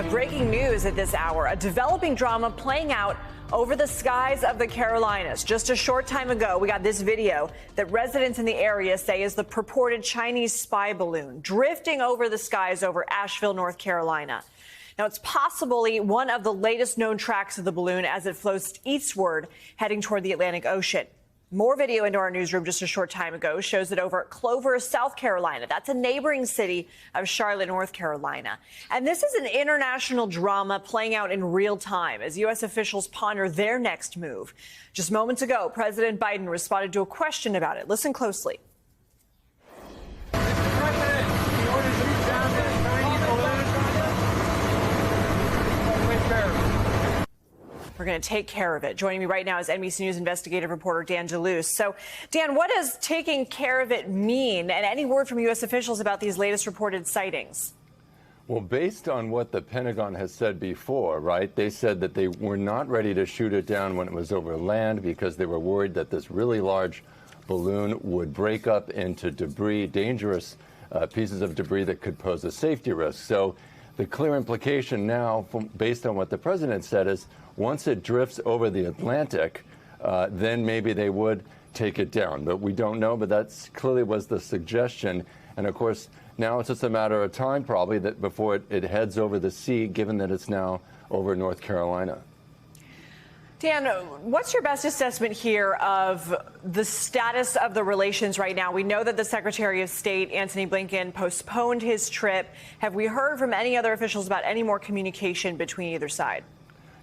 Breaking news at this hour, a developing drama playing out over the skies of the Carolinas. Just a short time ago, we got this video that residents in the area say is the purported Chinese spy balloon drifting over the skies over Asheville, North Carolina. Now, it's possibly one of the latest known tracks of the balloon as it floats eastward, heading toward the Atlantic Ocean. More video into our newsroom just a short time ago shows it over at Clover, South Carolina. That's a neighboring city of Charlotte, North Carolina. And this is an international drama playing out in real time as U.S. officials ponder their next move. Just moments ago, President Biden responded to a question about it. Listen closely. We're going to take care of it. Joining me right now is NBC News investigative reporter Dan DeLuce. So, Dan, what does taking care of it mean? And any word from U.S. officials about these latest reported sightings? Well, based on what the Pentagon has said before, right, they said that they were not ready to shoot it down when it was over land because they were worried that this really large balloon would break up into debris, dangerous pieces of debris that could pose a safety risk. So the clear implication now, based on what the president said, is once it drifts over the Atlantic, then maybe they would take it down. But we don't know, but that clearly was the suggestion. And of course, now it's just a matter of time probably that before it heads over the sea, given that it's now over North Carolina. Dan, what's your best assessment here of the status of the relations right now? We know that the Secretary of State, Antony Blinken, postponed his trip. Have we heard from any other officials about any more communication between either side?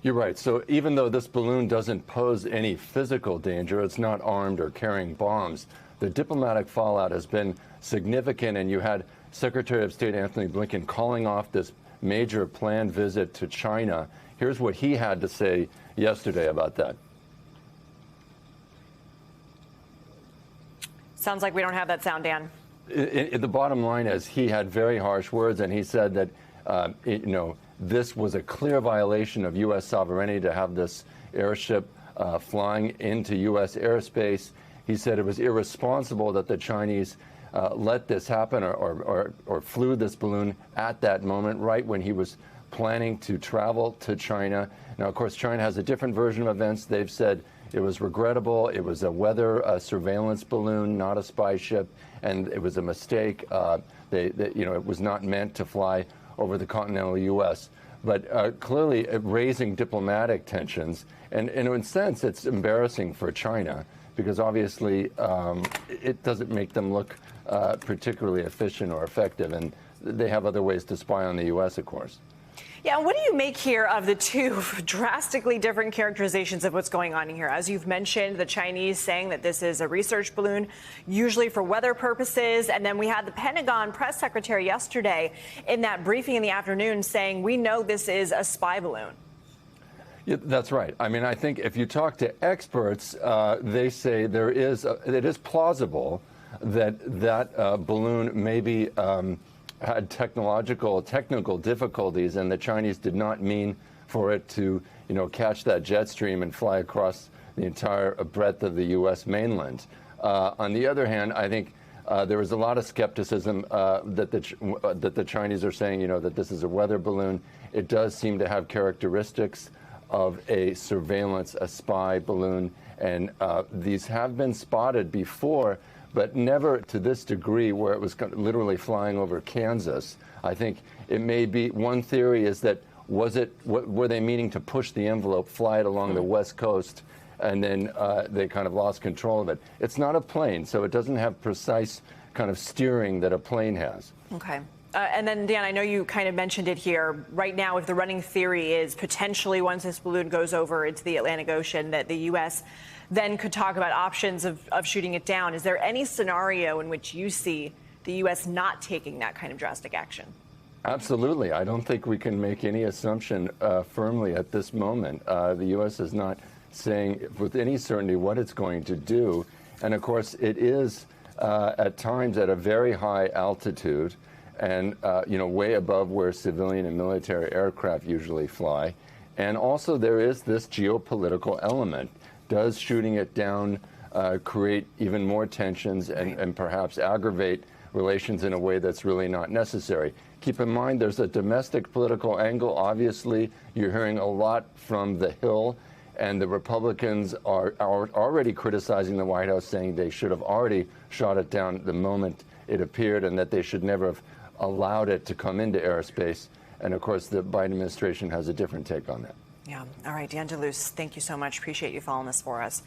You're right. So even though this balloon doesn't pose any physical danger, it's not armed or carrying bombs, the diplomatic fallout has been significant. And you had Secretary of State Antony Blinken calling off this major planned visit to China. Here's what he had to say yesterday about that. Sounds like we don't have that sound, Dan. The bottom line is he had very harsh words, and he said that, this was a clear violation of U.S. sovereignty to have this airship flying into U.S. airspace. He said it was irresponsible that the Chinese let this happen or flew this balloon at that moment, right when he was planning to travel to China. Now, of course, China has a different version of events. They've said it was regrettable. It was a weather surveillance balloon, not a spy ship, and it was a mistake. It was not meant to fly over the continental U.S. But clearly raising diplomatic tensions. And in a sense, it's embarrassing for China because obviously it doesn't make them look particularly efficient or effective. And they have other ways to spy on the U.S., of course. Yeah, what do you make here of the two drastically different characterizations of what's going on here? As you've mentioned, the Chinese saying that this is a research balloon, usually for weather purposes. And then we had the Pentagon press secretary yesterday in that briefing in the afternoon saying, we know this is a spy balloon. Yeah, that's right. I mean, I think if you talk to experts, they say it is plausible that balloon maybe had technical difficulties, and the Chinese did not mean for it to, catch that jet stream and fly across the entire breadth of the U.S. mainland. On the other hand, I think there was a lot of skepticism that the Chinese are saying, that this is a weather balloon. It does seem to have characteristics of a surveillance, a spy balloon, and these have been spotted before, but never to this degree where it was literally flying over Kansas. I think it may be, one theory is that were they meaning to push the envelope, fly it along the West Coast, and then they kind of lost control of it. It's not a plane, so it doesn't have precise kind of steering that a plane has. Okay. And then, Dan, I know you kind of mentioned it here. Right now, if the running theory is potentially once this balloon goes over into the Atlantic Ocean, that the U.S. then could talk about options of shooting it down. Is there any scenario in which you see the U.S. not taking that kind of drastic action? Absolutely. I don't think we can make any assumption firmly at this moment. The U.S. is not saying with any certainty what it's going to do. And, of course, it is at times at a very high altitude and, way above where civilian and military aircraft usually fly. And also there is this geopolitical element. Does shooting it down create even more tensions and perhaps aggravate relations in a way that's really not necessary? keep in mind there's a domestic political angle. Obviously, you're hearing a lot from the Hill, and the Republicans are already criticizing the White House, saying they should have already shot it down the moment it appeared and that they should never have allowed it to come into airspace. And of course, the Biden administration has a different take on that. Yeah. All right, Dan DeLuce, thank you so much. Appreciate you following this for us.